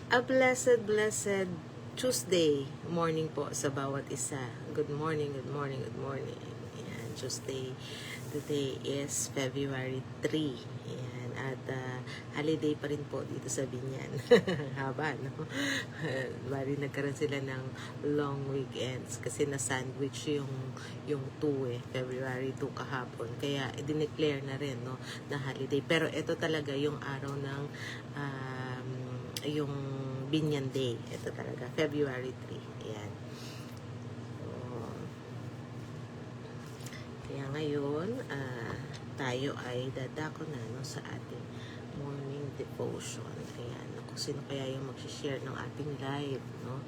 A blessed Tuesday morning po sa bawat isa. Good morning, good morning, good morning. Ayan, Tuesday. Today is February 3. Ayan, at holiday pa rin po dito sa Binyan. Haba, no? Bali, nagkaroon sila ng long weekends kasi na-sandwich yung 2 February 2 kahapon. Kaya, i-declare na rin, no, na holiday. Pero ito talaga yung araw ng yung Binyan Day. Ito talaga, February 3. Ayan. So, kaya ngayon, tayo ay dadako na, no, sa ating morning devotion. Ayan. Kung sino kaya yung mag-share ng ating live, no?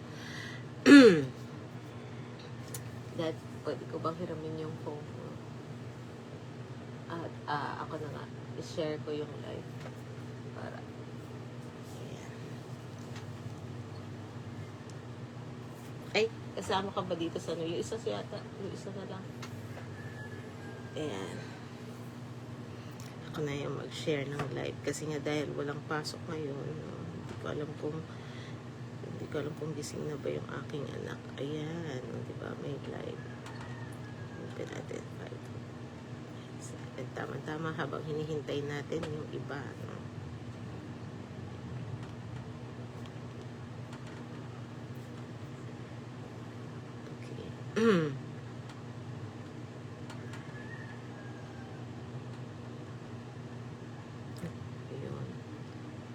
Dad, pwede ko bang hiramin yung phone mo? At ako na nga, i-share ko yung live para ay, kasama ka ba dito sa ano? Yung isa siyata. Yung isa na lang. Ayan. Ako na yung mag-share ng live. Kasi nga dahil walang pasok ngayon, no? Hindi ko alam kung gising na ba yung aking anak. Ayan. Diba? May live. Open natin. Tama-tama habang hinihintay natin yung iba, no? Ayun.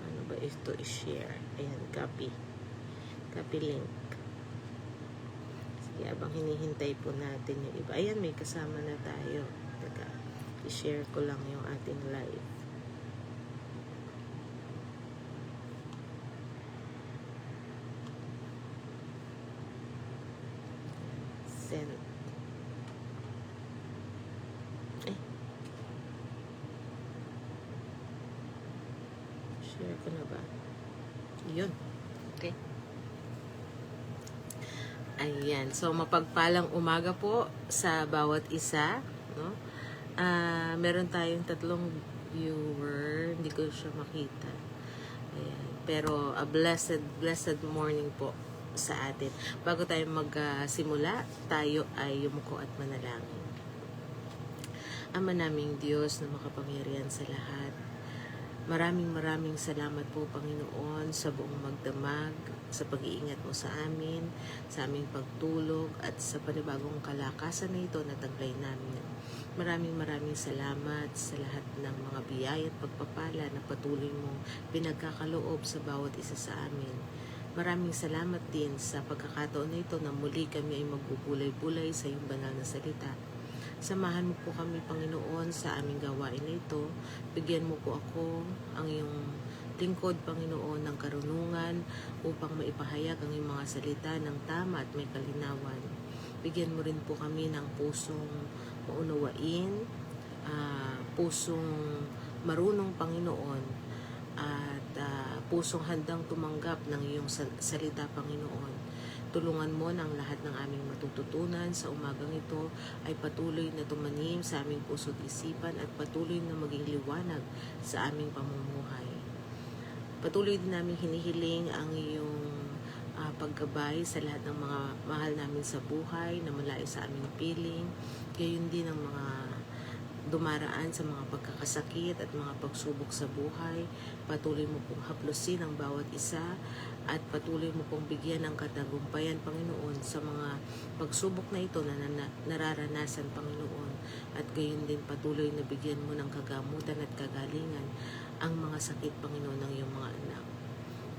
Ano ba ito i-share? Ayan, copy link. Sige, abang hinihintay po natin yung iba. Ayan, may kasama na tayo. Teka, i-share ko lang yung ating live. Send. Share ko na ba? Yun. Okay. Ayan. So, mapagpalang umaga po sa bawat isa. No? Meron tayong 3 viewer. Hindi ko siya makita. Ayan. Pero, a blessed morning po sa atin. Bago tayo magsimula, tayo ay yumuko at manalangin. Ama naming Diyos na makapangyarihan sa lahat, maraming salamat po, Panginoon, sa buong magdamag, sa pag-iingat mo sa amin, sa aming pagtulog, at sa panibagong kalakasan na ito na taglay namin. Maraming salamat sa lahat ng mga biyaya at pagpapala na patuloy mong pinagkakaloob sa bawat isa sa amin. Maraming salamat din sa pagkakataon na ito na muli kami ay magbubulay-bulay sa iyong banal na salita. Samahan mo po kami, Panginoon, sa aming gawain na ito. Bigyan mo po ako, ang iyong lingkod, Panginoon, ng karunungan upang maipahayag ang iyong mga salita ng tama at may kalinawan. Bigyan mo rin po kami ng pusong maunawain, pusong marunong, Panginoon, at pusong handang tumanggap ng iyong salita, Panginoon. Tulungan mo ng lahat ng aming matututunan sa umagang ito ay patuloy na tumanim sa aming puso't isipan at patuloy na maging liwanag sa aming pamumuhay. Patuloy din namin hinihiling ang iyong paggabay sa lahat ng mga mahal namin sa buhay na malayo sa aming piling, gayon din ang mga dumaraan sa mga pagkakasakit at mga pagsubok sa buhay. Patuloy mo pong haplusin ang bawat isa at patuloy mo pong bigyan ng katagumpayan, Panginoon, sa mga pagsubok na ito na nararanasan, Panginoon. At gayon din patuloy na bigyan mo ng kagamutan at kagalingan ang mga sakit, Panginoon, ng iyong mga anak.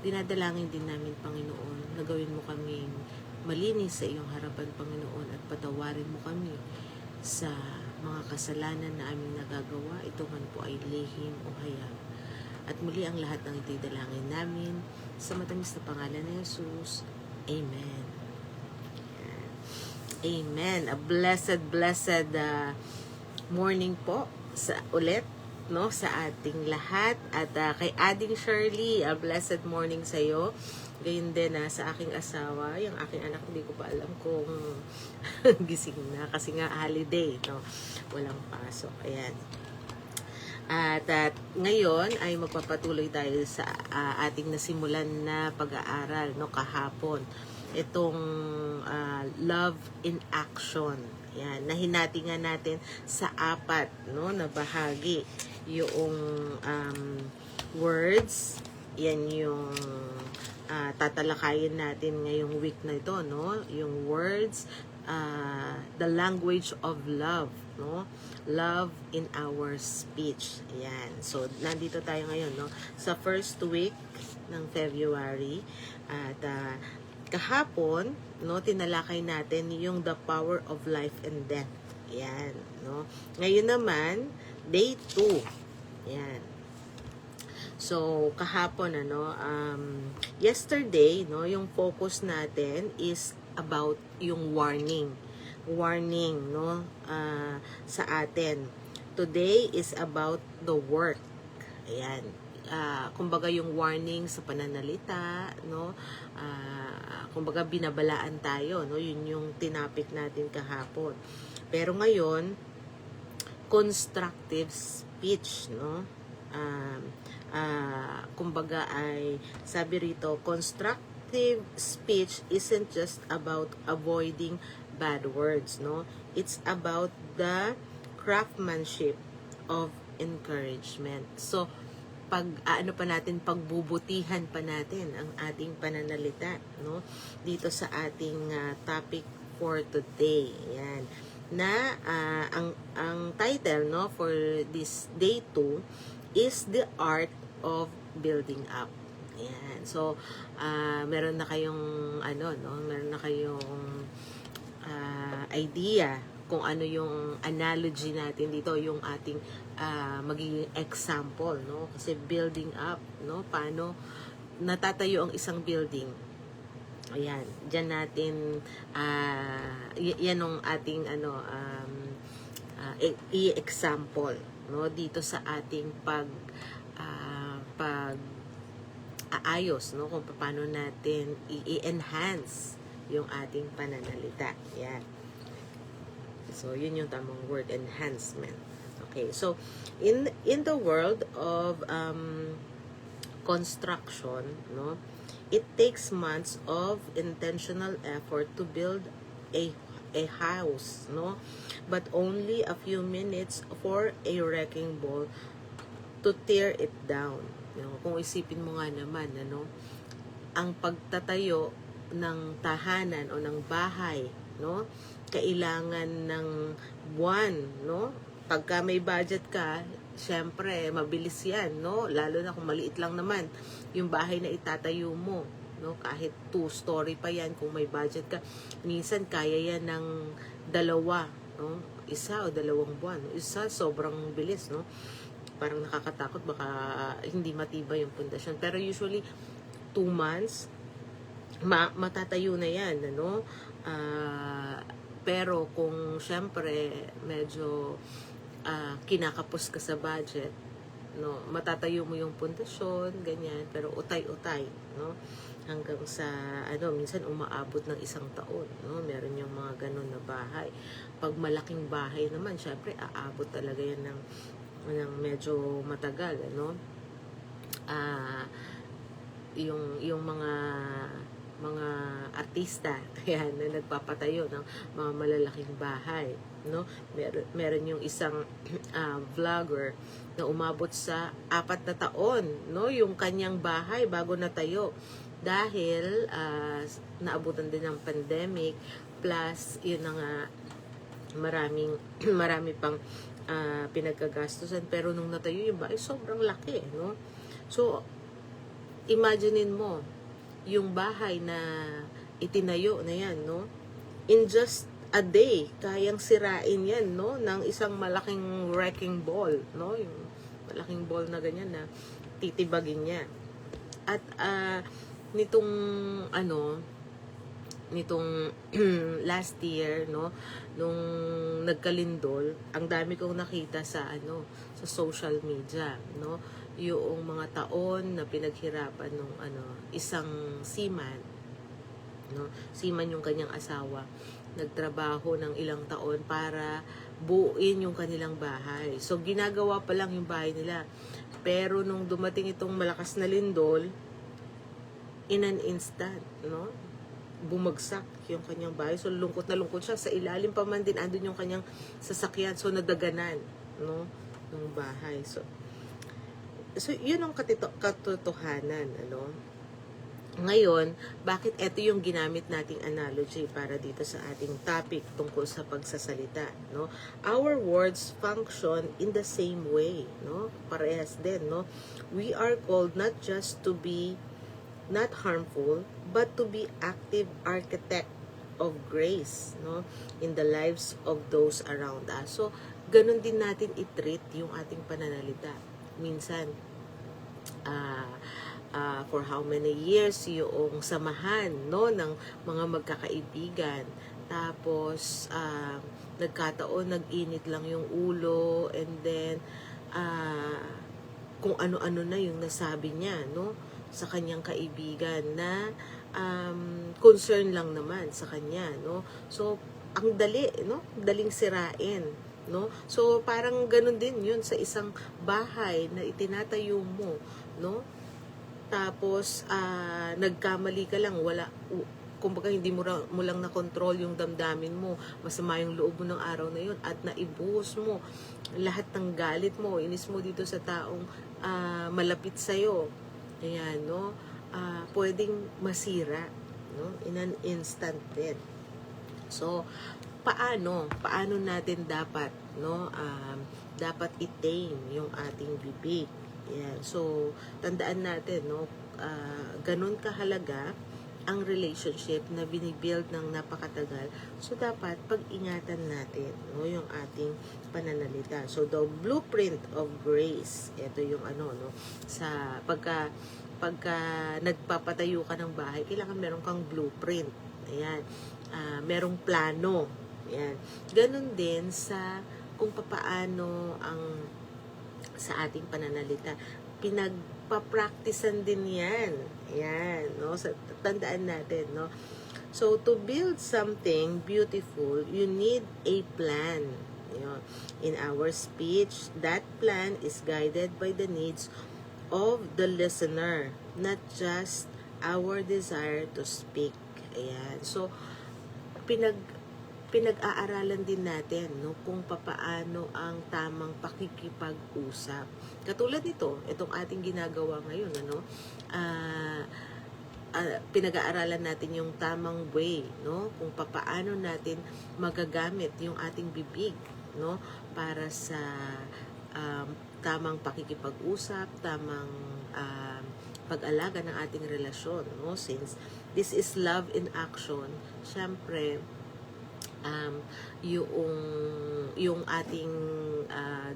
Dinadalangin din namin, Panginoon, na gawin mo kaming malinis sa iyong harapan, Panginoon, at patawarin mo kami sa mga kasalanan na aming nagagawa. Ito man po ay lihim o hayag. At muli ang lahat ng ito'y dalangin namin sa matamis na pangalan ni Jesus. Amen. Amen. A blessed morning po sa ulit, no, sa ating lahat. At kay Ading Shirley, a blessed morning sa iyo. Gayun din sa aking asawa, yung aking anak, hindi ko pa alam kung gising na kasi nga holiday, no? Walang pasok. Ayan. At ngayon ay magpapatuloy tayo sa ating nasimulan na pag-aaral no kahapon. Itong love in action. Yan, nahinati nga natin sa 4 no na bahagi yung words. Yan yung tatalakayin natin ngayong week na ito, no? Yung words, the language of love, no? Love in our speech. Ayan. So, nandito tayo ngayon, no? Sa first week ng February. At kahapon, no, tinalakay natin yung the power of life and death. Ayan, no? Ngayon naman, day 2. Ayan. So, kahapon, yesterday, no, yung focus natin is about yung warning, no, sa atin. Today is about the work. Ayan. Kumbaga yung warning sa pananalita, no, kumbaga binabalaan tayo, no, yun yung tinapik natin kahapon. Pero ngayon, constructive speech, no, kumbaga ay sabi rito, constructive speech isn't just about avoiding bad words, no? It's about the craftsmanship of encouragement. So, pagbubutihan pa natin ang ating pananalita, no? Dito sa ating topic for today. Yan. Na ang title, no, for this day 2 is the art of building up. Ayan. So, meron na kayong meron na kayong idea kung ano yung analogy natin dito, yung ating magiging example, no? Kasi building up, no? Paano natatayo ang isang building? Ayan, diyan natin yan ang ating i-example, no, dito sa ating aayos, no, kung paano natin i-enhance yung ating pananalita. Yan. So, yun yung tamang word, enhancement. Okay, so in the world of construction, no, it takes months of intentional effort to build a house, no, but only a few minutes for a wrecking ball to tear it down. You know, kung isipin mo nga naman, ang pagtatayo ng tahanan o ng bahay, no, kailangan ng buwan, no. Pagka may budget ka, syempre mabilis yan, no, lalo na kung maliit lang naman yung bahay na itatayo mo, no, kahit 2-story pa yan, kung may budget ka, minsan kaya yan ng 2, no, 1 o 2 buwan, no? Isa sobrang bilis, no, parang nakakatakot, baka hindi matibay yung pundasyon, pero usually 2 months matatayo na yan, ano. Pero kung syempre medyo kinakapos ka sa budget, no, matatayo mo yung pundasyon, ganyan, pero utay-utay, no, hanggang sa minsan umaabot ng 1 taon, no. Meron yung mga ganun na bahay. Pag malaking bahay naman, syempre aabot talaga yan ng medyo matagal, ano. Yung mga artista yan na nagpapatayo ng mga malalaking bahay, no. Meron yung isang vlogger na umabot sa 4 na taon, no, yung kanyang bahay bago natayo dahil naabutan din ng pandemic, plus yun na nga marami pang pinagkagastusan, pero nung natayo yung bahay sobrang laki, no. So imaginein mo yung bahay na itinayo na yan, no, in just a day, kayang sirain yan, no, ng isang malaking wrecking ball, no, yung malaking ball na ganyan na titibagin niya. At nitong last year, no, nung nagkalindol, ang dami kong nakita sa sa social media, no, yung mga taon na pinaghirapan ng isang seaman, no, seaman yung kanyang asawa, nagtrabaho ng ilang taon para buuin yung kanilang bahay. So, ginagawa pa lang yung bahay nila. Pero nung dumating itong malakas na lindol, in an instant, no? Bumagsak yung kanyang bahay. So, lungkot na lungkot siya. Sa ilalim pa man din, andun yung kanyang sasakyan. So, nadaganan, no? Ng bahay. So yun ang katotohanan, ano? Ngayon, bakit ito yung ginamit nating analogy para dito sa ating topic tungkol sa pagsasalita, no? Our words function in the same way, no? Parehas din, no? We are called not just to be not harmful, but to be active architect of grace, no? In the lives of those around us. So, ganun din natin i-treat yung ating pananalita. Minsan, for how many years yung samahan, no, ng mga magkakaibigan, tapos nagkataon nag-init lang yung ulo, and then kung ano-ano na yung nasabi niya, no, sa kanyang kaibigan na concern lang naman sa kanya, no. So ang dali, no, daling sirain, no. So parang ganun din yun sa isang bahay na itinatayo mo, no. Tapos nagkamali ka lang, wala kumbaga hindi mo lang na control yung damdamin mo, masama yung loob mo ng araw na yun, at naibuhos mo lahat ng galit mo, inis mo dito sa taong malapit sa'yo. Ayan, no? Pwedeng masira, no? In an instant din. So, paano natin dapat, no? Dapat i-tame yung ating bibig. Ayan. So, tandaan natin, no? Ganun kahalaga ang relationship na binibuild ng napakatagal. So, dapat pag-ingatan natin, no, yung ating pananalita. So, the blueprint of grace, ito yung ano, no, sa pagka nagpapatayo ka ng bahay, kailangan meron kang blueprint. Ayan. Merong plano. Ayan. Ganun din sa kung papaano ang sa ating pananalita. Pinagpa-practicean din yan. Ayan, no? So, tandaan natin, no? So, to build something beautiful, you need a plan. You know, in our speech, that plan is guided by the needs of the listener, not just our desire to speak. Ayan. So, pinag-aaralan din natin, no, kung papaano ang tamang pakikipag-usap. Katulad nito, itong ating ginagawa ngayon, ano, pinag-aaralan natin yung tamang way, no, kung papaano natin magagamit yung ating bibig, no, para sa tamang pakikipag-usap, tamang pag-alaga ng ating relasyon, no, since this is love in action. Syempre, yung ating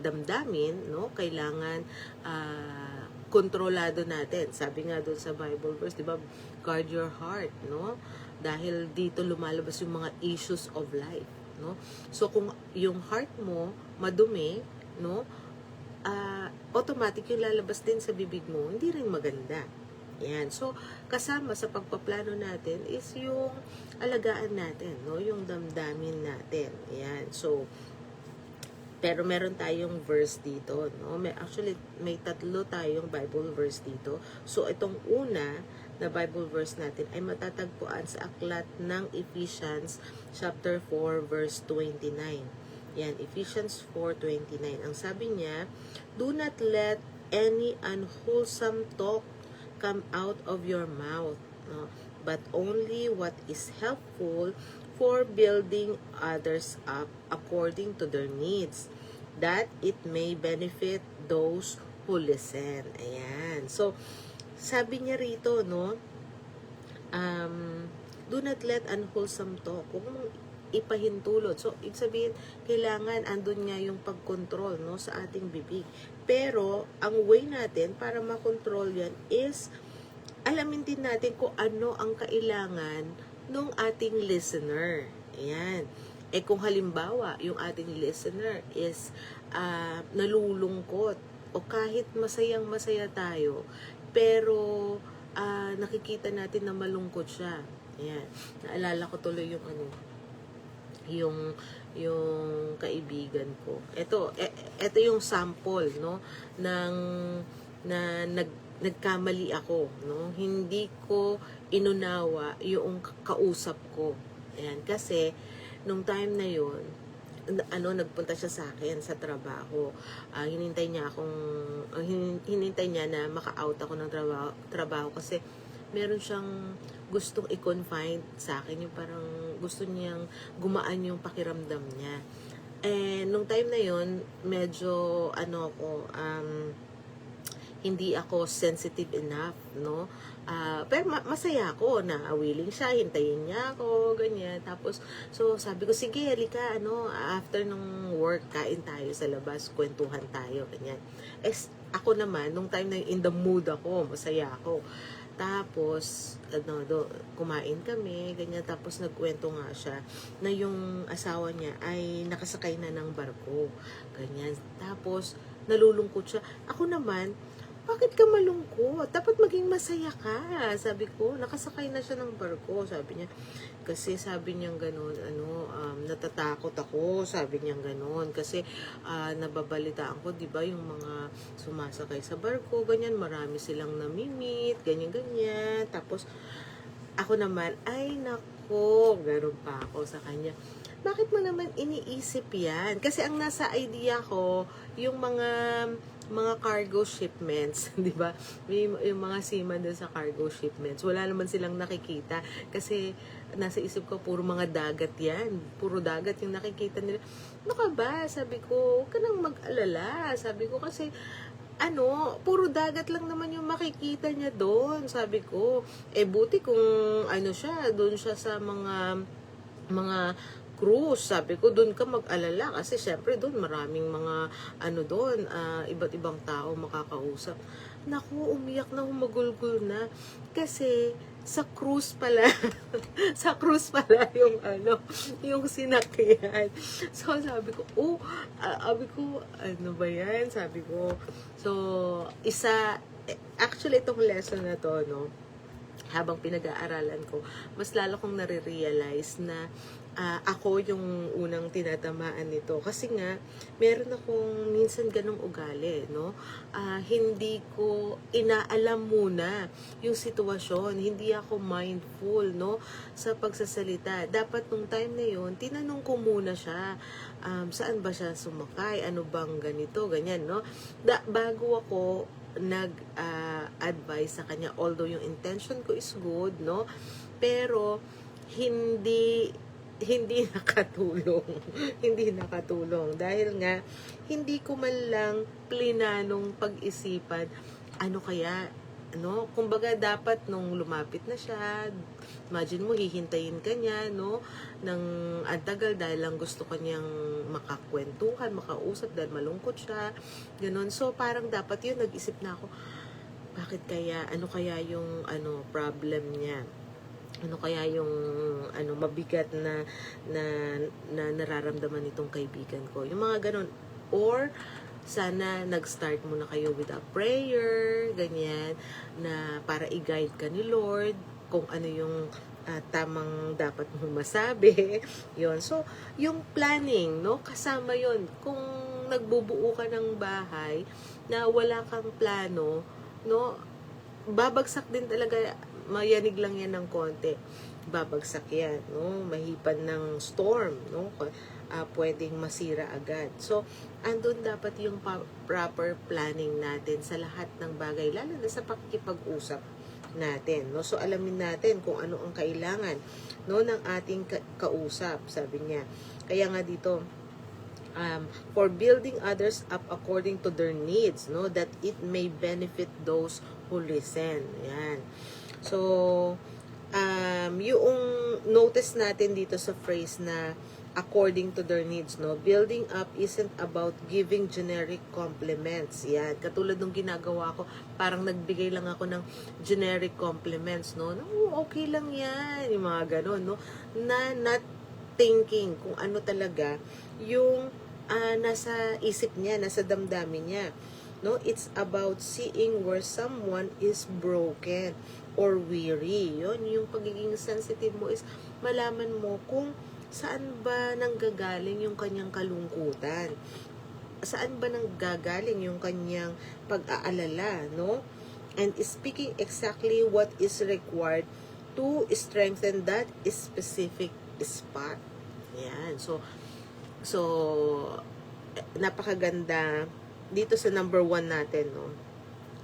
damdamin, no, kailangan kontrolado natin. Sabi nga doon sa Bible verse, 'di ba? Guard your heart, no? Dahil dito lumalabas yung mga issues of life, no? So kung yung heart mo madumi, no, automatic yung lalabas din sa bibig mo, hindi rin maganda. Yan. So, kasama sa pagpaplano natin is yung alagaan natin, no? Yung damdamin natin. Yan. So, pero meron tayong verse dito, no? Actually, may tatlo tayong Bible verse dito. So, itong una na Bible verse natin ay matatagpuan sa aklat ng Ephesians chapter 4 verse 29. Yan, Ephesians 4:29. Ang sabi niya, "Do not let any unwholesome talk come out of your mouth, no? But only what is helpful for building others up according to their needs, that it may benefit those who listen." Ayan. So, sabi niya rito, no, do not let unwholesome talk. Huwag mong ipahintulot. So, ibig sabihin, kailangan andun nga yung pagkontrol, no, sa ating bibig. Pero, ang way natin para makontrol yan is, alamin din natin kung ano ang kailangan ng ating listener. Ayan. Kung halimbawa, yung ating listener is nalulungkot, o kahit masayang-masaya tayo, pero nakikita natin na malungkot siya. Ayan. Naalala ko tuloy yung yung kaibigan ko. Ito yung sample, no, ng na nagkamali ako, no? Hindi ko inunawa yung kausap ko. Ayan, kasi nung time na yon, nagpunta siya sa akin sa trabaho. Hinintay niya akong hinintay niya na maka-out ako ng trabaho kasi meron siyang gustong i-confine sa akin, yung parang gusto niyang gumaan yung pakiramdam niya. Nung time na yon, medyo hindi ako sensitive enough, no? Pero masaya ako na willing siya, hintayin niya ako, ganyan. Tapos, so sabi ko, sige, halika, after ng work, kain tayo sa labas, kwentuhan tayo, ganyan. Ako naman, nung time na in the mood ako, masaya ako. Tapos, kumain kami, ganyan. Tapos, nagkwento nga siya na yung asawa niya ay nakasakay na ng barko, ganyan. Tapos, nalulungkot siya. Ako naman, bakit ka malungkot? Dapat maging masaya ka. Sabi ko, nakasakay na siya ng barko. Sabi niya, kasi sabi niya gano'n, natatakot ako. Sabi niya gano'n. Kasi nababalitaan ko, di ba, yung mga sumasakay sa barko, ganyan, marami silang namimit, ganyan-ganyan. Tapos, ako naman, ay nako, gano'n pa ako sa kanya. Bakit mo naman iniisip yan? Kasi ang nasa idea ko, yung mga cargo shipments, di ba? Yung mga seaman doon sa cargo shipments, wala naman silang nakikita kasi nasa isip ko puro mga dagat yan. Puro dagat yung nakikita nila. Ano ka ba? Sabi ko, huwag ka nang mag-alala. Sabi ko kasi puro dagat lang naman yung makikita niya doon. Sabi ko, buti kung doon siya sa mga cruise. Sabi ko, doon ka mag-alala kasi syempre doon maraming mga doon, iba't ibang tao makakausap. Naku, umiyak na, humagulgol na. Kasi sa cruise pala, sa cruise pala yung sinakyan. So sabi ko, ano ba yan? Sabi ko, so actually itong lesson na to, no, habang pinag-aaralan ko, mas lalo kong nare-realize na ako yung unang tinatamaan nito. Kasi nga, meron akong minsan ganong ugali, no? Hindi ko inaalam muna yung sitwasyon. Hindi ako mindful, no? Sa pagsasalita. Dapat nung time na yun, tinanong ko muna siya, saan ba siya sumakay? Ano bang ganito? Ganyan, no? Bago ako nag-advise sa kanya, although yung intention ko is good, no? Pero, hindi nakatulong. Hindi nakatulong. Dahil nga, hindi ko man lang plinanong pag-isipan, kumbaga dapat nung lumapit na siya, imagine mo, hihintayin ka niya, no, ng antagal dahil lang gusto kanyang makakwentuhan, makausap dahil malungkot siya, ganun. So, parang dapat yun, nag-isip na ako, bakit kaya, ano kaya yung, problem niya? Ano kaya yung mabigat na nararamdaman nitong kaibigan ko, yung mga ganun. Or sana nag-start muna kayo with a prayer, ganyan, na para i-guide ka ni Lord kung ano yung tamang dapat mong masabi. Yon. So yung planning, no, kasama yon. Kung nagbubuo ka ng bahay na wala kang plano, no, babagsak din talaga. Mayanig lang yan ng konti, babagsak yan, no? Mahipan ng storm, no? Pwedeng masira agad. So, andun dapat yung proper planning natin sa lahat ng bagay, lalo na sa pakikipag-usap natin, no? So, alamin natin kung ano ang kailangan, no, ng ating kausap, sabi niya. Kaya nga dito, for building others up according to their needs, no, that it may benefit those who listen. Yan. So, yung notice natin dito sa phrase na according to their needs, no, building up isn't about giving generic compliments. Yan, katulad nung ginagawa ko, parang nagbigay lang ako ng generic compliments, no, okay lang yan, yung mga ganon, no, na not thinking kung ano talaga yung nasa isip niya, nasa damdamin niya. No, it's about seeing where someone is broken or weary. Yon, yung pagiging sensitive mo is malaman mo kung saan ba nanggagaling yung kanyang kalungkutan? Saan ba nanggagaling yung kanyang pag-aalala, no? And speaking exactly what is required to strengthen that specific spot. Yan. So napakaganda dito sa number 1 natin, no?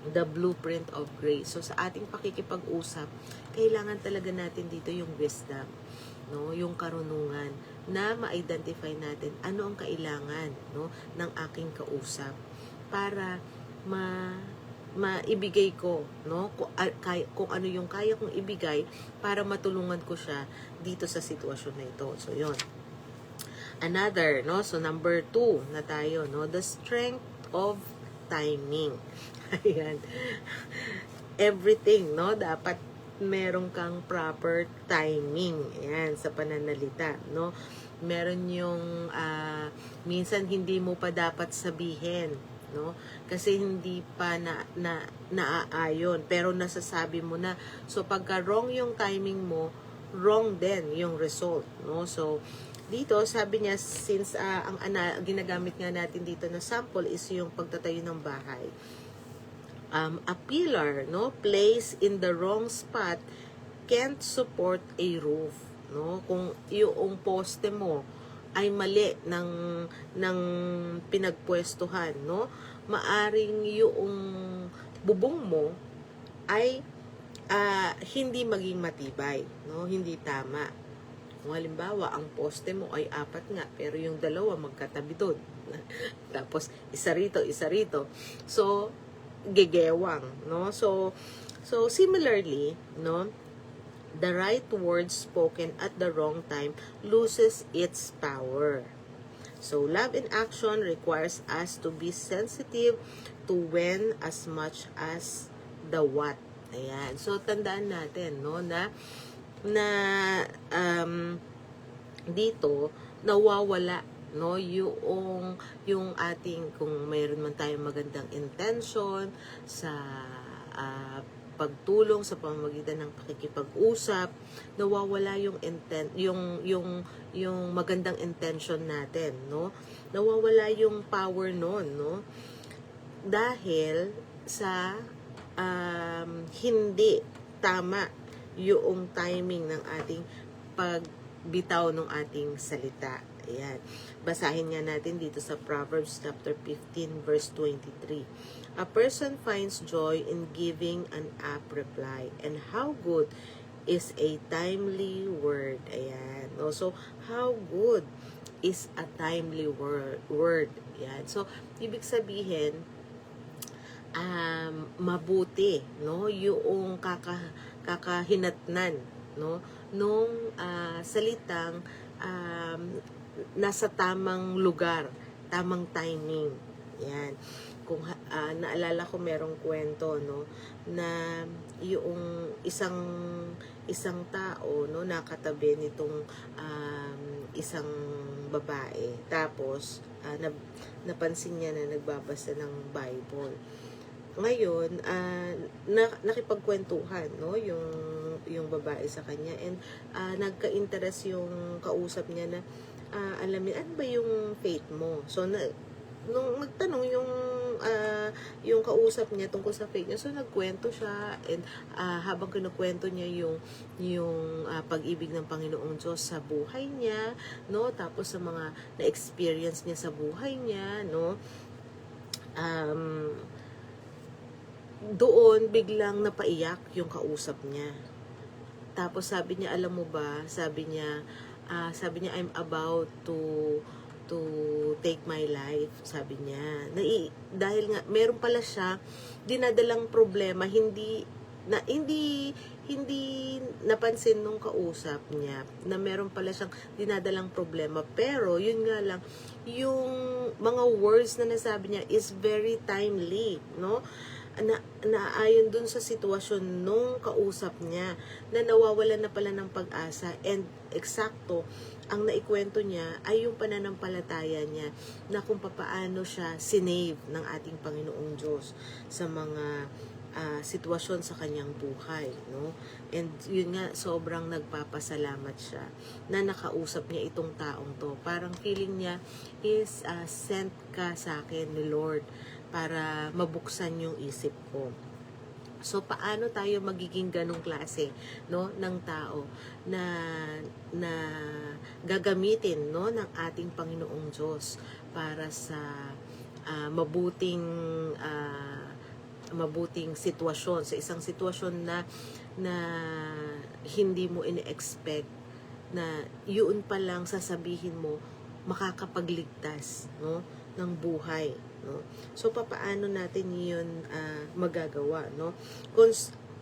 The blueprint of grace. So, sa ating pakikipag-usap, kailangan talaga natin dito yung wisdom, no? Yung karunungan na ma-identify natin ano ang kailangan, no, ng aking kausap para maibigay ko, no, kung ano yung kaya kong ibigay para matulungan ko siya dito sa sitwasyon na ito. So, yon. Another, no? So, number 2 na tayo, no? The strength of timing. Ayan. Everything, no? Dapat meron kang proper timing. Ayan, sa pananalita, no? Meron yung, minsan hindi mo pa dapat sabihin, no? Kasi hindi pa naaayon. Pero nasasabi mo na. So, pagka wrong yung timing mo, wrong din yung result, no? So, dito, sabi niya, since ang ginagamit nga natin dito na sample is yung pagtatayo ng bahay. A pillar, no, placed in the wrong spot can't support a roof, no? Kung yung poste mo ay mali ng pinagpwestuhan, no? Maaring yung bubong mo ay hindi maging matibay, no? Hindi tama. Kung halimbawa, ang poste mo ay 4 nga, pero yung 2 magkatabi doon. Tapos, isa rito. So, gegewang, no? So similarly, no, the right word spoken at the wrong time loses its power. So, love in action requires us to be sensitive to when as much as the what. Ayan. So, tandaan natin, no, na dito nawawala, no, yung ating, kung mayroon man tayong magandang intention sa pagtulong sa pamamagitan ng pakikipag-usap, nawawala yung yung magandang intention natin, no? Nawawala yung power noon, no? Dahil sa hindi tama yung timing ng ating pagbitaw ng ating salita. Ayan. Basahin nga natin dito sa Proverbs chapter 15 verse 23. A person finds joy in giving an apt reply, and how good is a timely word. Ayan. Also, how good is a timely word. Ayan. So, ibig sabihin, mabuti, no, yung kakahinatnan, no, nung salitang nasa tamang lugar, tamang timing. Yan. Kung naalala ko, merong kwento, no, na yung isang tao, no, nakatabi nitong isang babae. Tapos napansin niya na nagbabasa ng Bible. Ngayon, nakipagkwentuhan, no, yung babae sa kanya, and nagka-interest yung kausap niya na alamin, ano ba yung faith mo? So, nung nagtanong yung kausap niya tungkol sa faith niya, so nagkwento siya, and habang kinukwento niya yung pag-ibig ng Panginoong Diyos sa buhay niya, no, tapos sa mga na-experience niya sa buhay niya, no, doon biglang napaiyak yung kausap niya. Tapos sabi niya, alam mo ba, sabi niya, I'm about to take my life, sabi niya. Dahil nga meron pala siya dinadalang problema, hindi napansin nung kausap niya na meron pala siyang dinadalang problema. Pero yun nga lang, yung mga words na nasabi niya is very timely, no? naayon dun sa sitwasyon nung kausap niya na nawawalan na pala ng pag-asa, and eksakto ang naikwento niya ay yung pananampalataya niya na kung papaano siya sinave ng ating Panginoong Diyos sa mga sitwasyon sa kanyang buhay, no? And yun nga, sobrang nagpapasalamat siya na nakausap niya itong taong to. Parang feeling niya is sent ka sa akin ni Lord para mabuksan yung isip ko. So paano tayo magiging ganong klase, no, ng tao na gagamitin, no, ng ating Panginoong Diyos para sa mabuting sitwasyon, sa isang sitwasyon na hindi mo ini-expect, na yun pa lang sasabihin mo makakapagligtas, no, ng buhay, no? So papaano natin 'yun magagawa, no?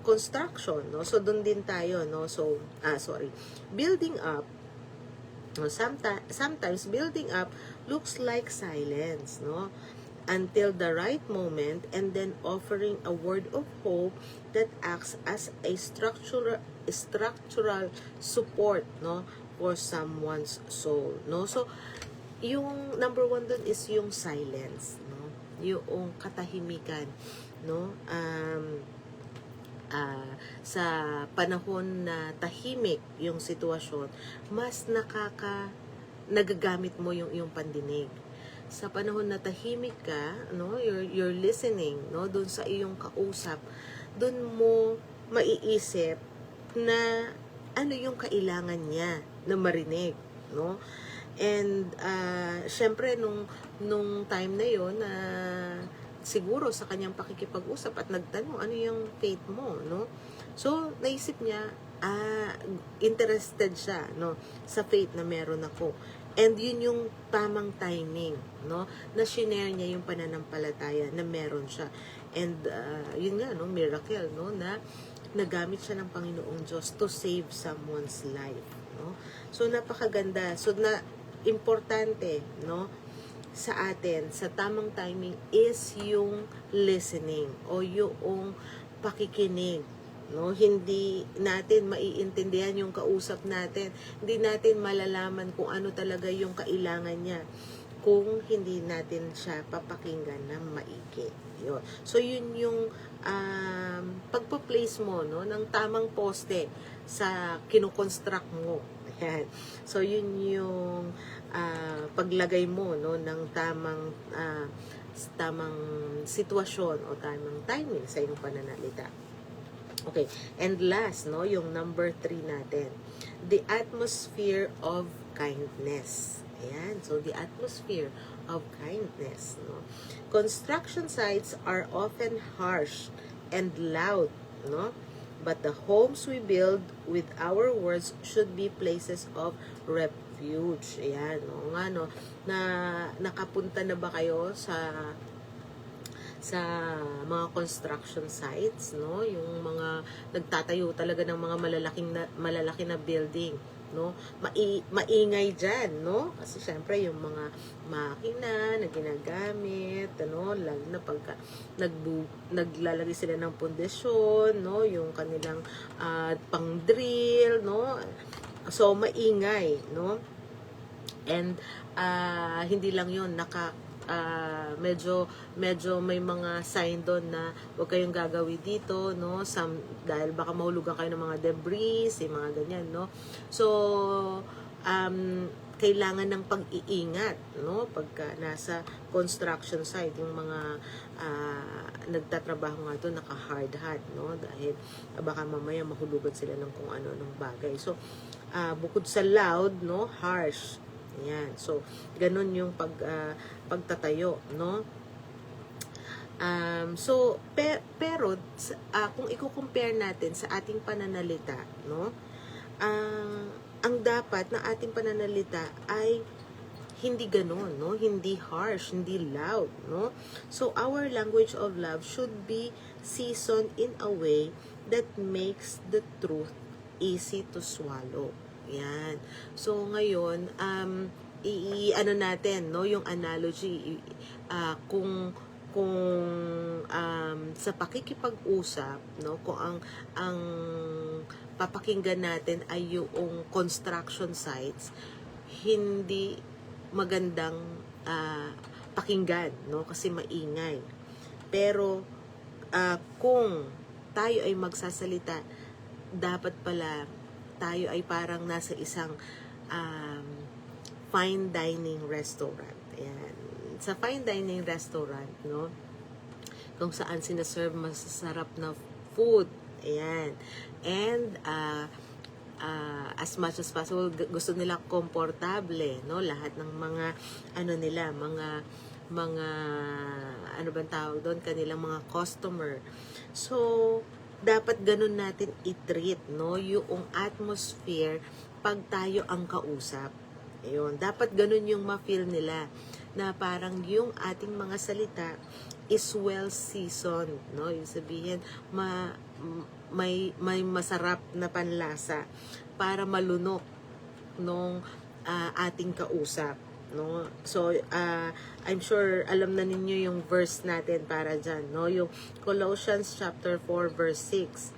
Construction, no? So doon din tayo, no? So building up, no? Sometimes building up looks like silence, no? Until the right moment, and then offering a word of hope that acts as a structural support, no, for someone's soul, no? So yung number one dun is yung silence, no? Yung katahimikan, no? Sa panahon na tahimik yung sitwasyon, mas nagagamit mo yung pandinig. Sa panahon na tahimik ka, no, you're listening, no, doon sa iyong kausap, doon mo maiisip na ano yung kailangan niya na marinig, no? And syempre nung time na yon, siguro sa kanyang pakikipag-usap at nagtanong ano yung faith mo, no? So naisip niya, interested siya, no, sa faith na meron ako. And yun yung tamang timing, no, na shinare niya yung pananampalataya na meron siya. And yun nga, no, miracle, no, na nagamit siya ng Panginoong Diyos to save someone's life, no. So napakaganda. So importante, no, sa atin, sa tamang timing is yung listening o yung pakikinig, no? Hindi natin maiintindihan yung kausap natin. Hindi natin malalaman kung ano talaga yung kailangan niya kung hindi natin siya papakinggan ng maigi. Yun. So yun yung pagpo-place mo, no, ng tamang poste sa kinoconstruct mo. Ayan. So yun yung paglagay mo, no, ng tamang sitwasyon o tamang timing sa iyong pananalita. Okay, and last, no, yung number 3 natin, the atmosphere of kindness. Ayan, so the atmosphere of kindness, no. Construction sites are often harsh and loud, no, but the homes we build with our words should be places of refuge. Ayan, no, nga, no, na nakapunta na ba kayo sa mga construction sites, no, yung mga nagtatayo talaga ng mga malalaki na building, no, maingay diyan, no, kasi syempre yung mga makina na ginagamit, ano, lalo na pagka naglalagay sila ng pundasyon, no, yung kanilang pang-drill, no, so maingay, no, and hindi lang yun, medyo may mga sign doon na huwag kayong gagawin dito, no, dahil baka mahulugan kayo ng mga debris, mga ganyan, no. So kailangan ng pag-iingat, no, pagka nasa construction site, yung mga nagtatrabaho nga doon naka-hard hat, no, dahil baka mamaya mahulugan sila ng kung ano ng bagay. So bukod sa loud, no, harsh. Ayan. So ganun yung pagtatayo, no. So pero kung i-compare natin sa ating pananalita, no, ang dapat na ating pananalita ay hindi ganoon, no, hindi harsh, hindi loud, no. So our language of love should be seasoned in a way that makes the truth easy to swallow. Yan. So ngayon, ano natin, no, yung analogy, kung sa pakikipag-usap, no, kung ang papakinggan natin ay yung construction sites, hindi magandang pakinggan, no, kasi maingay. Pero kung tayo ay magsasalita, dapat pala tayo ay parang nasa isang fine dining restaurant. Ayan. Sa fine dining restaurant, no, kung saan sinaserve masasarap na food. Ayan. And as much as possible, gusto nila komportable, no? Lahat ng mga mga ano bang tawag doon, kanilang mga customer. So dapat ganun natin i-treat, no, yung atmosphere pag tayo ang kausap. Ayun, dapat ganun yung ma-feel nila, na parang yung ating mga salita is well seasoned, no? Yung sabihin, may masarap na panlasa para malunok nung ating kausap, no? So I'm sure alam na ninyo yung verse natin para dyan, no? Yung Colossians chapter 4 verse 6.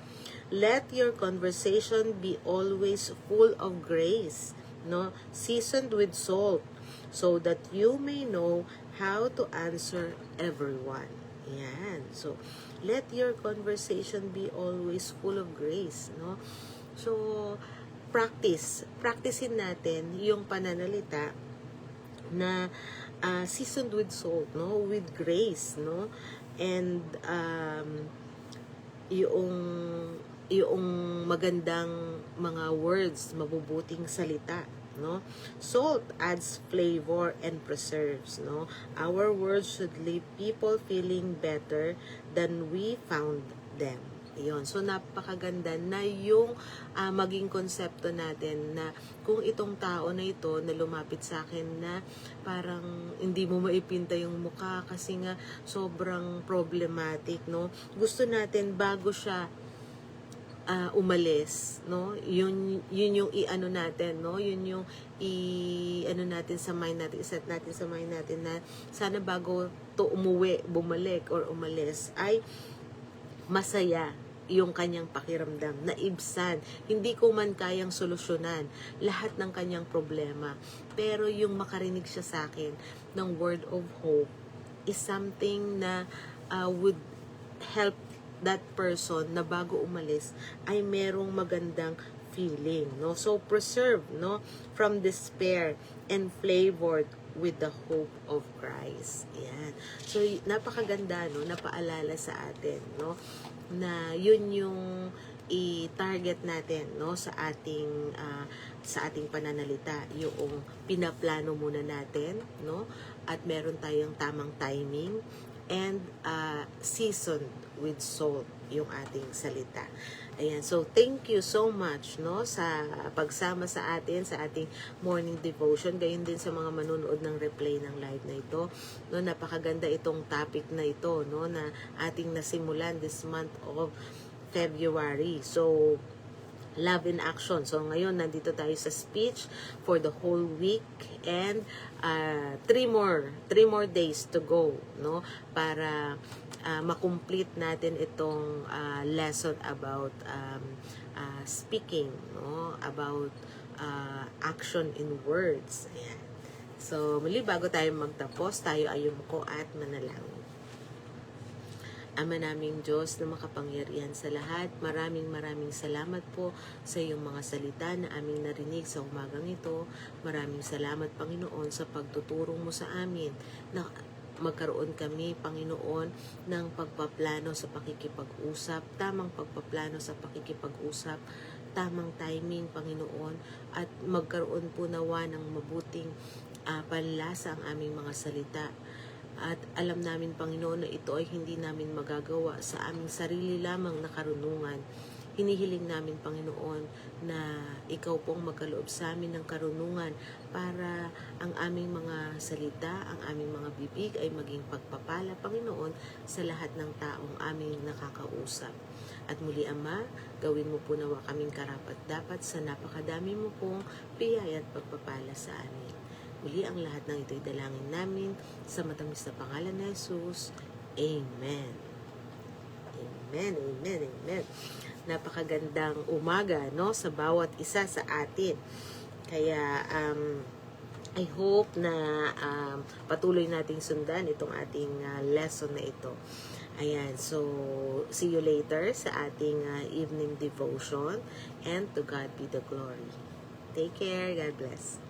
Let your conversation be always full of grace, no, seasoned with salt, so that you may know how to answer everyone. Yan. So let your conversation be always full of grace, no? So practicein natin yung pananalita na seasoned with salt, no, with grace, no, and yung magandang mga words, mabubuting salita, no. Salt adds flavor and preserves, no. Our words should leave people feeling better than we found them. Yun. So, napakaganda na yung maging konsepto natin na kung itong tao na ito na lumapit sa akin na parang hindi mo maipinta yung mukha kasi nga sobrang problematic, no? Gusto natin bago siya umalis, no? Yun yung i-ano natin, no? Yun yung i-ano natin sa mind natin, i-set natin sa mind natin na sana bago to umuwi, bumalik, or umalis, ay masaya yung kanyang pakiramdam, naibsan. Hindi ko man kayang solusyonan lahat ng kanyang problema, pero yung makarinig siya sa akin ng word of hope is something na would help that person na bago umalis ay merong magandang feeling, no? So preserve, no, from despair and flavored with the hope of Christ. Yan. So napakaganda, no, napaalala sa atin, no, na yun yung i-target natin, no, sa ating pananalita, yung pinaplano muna natin, no, at meron tayong tamang timing and seasoned with salt yung ating salita. Ayan, so thank you so much, no, sa pagsama sa atin sa ating morning devotion, gayon din sa mga manunood ng replay ng live na ito, no. Napakaganda itong topic na ito, no, na ating nasimulan this month of February. So love in action. So ngayon nandito tayo sa speech for the whole week, and 3 more days to go, no, para makomplete natin itong lesson about speaking, no, about action in words. Ayan. So muli, bago tayo magtapos, tayo ay yumuko at manalangin. Ama naming Diyos na makapangyarihan sa lahat, maraming salamat po sa iyong mga salita na aming narinig sa umagang ito. Maraming salamat, Panginoon, sa pagtuturo mo sa amin na magkaroon kami, Panginoon, ng pagpaplano sa pakikipag-usap, tamang pagpaplano sa pakikipag-usap, tamang timing, Panginoon, at magkaroon po nawa ng mabuting panlasa ang aming mga salita. At alam namin, Panginoon, na ito ay hindi namin magagawa sa aming sarili lamang na karunungan. Hinihiling namin, Panginoon, na ikaw pong magkaloob sa amin ng karunungan para ang aming mga salita, ang aming mga bibig ay maging pagpapala, Panginoon, sa lahat ng taong aming nakakausap. At muli, Ama, gawin mo po nawa kaming karapat-dapat sa napakadami mo pong biyaya at pagpapala sa amin. Muli, ang lahat ng ito'y dalangin namin sa matamis na pangalan ni Jesus. Amen. Amen, amen, amen. Napakagandang umaga, no, sa bawat isa sa atin. Kaya, I hope na patuloy nating sundan itong ating lesson na ito. Ayan, so see you later sa ating evening devotion, and to God be the glory. Take care. God bless.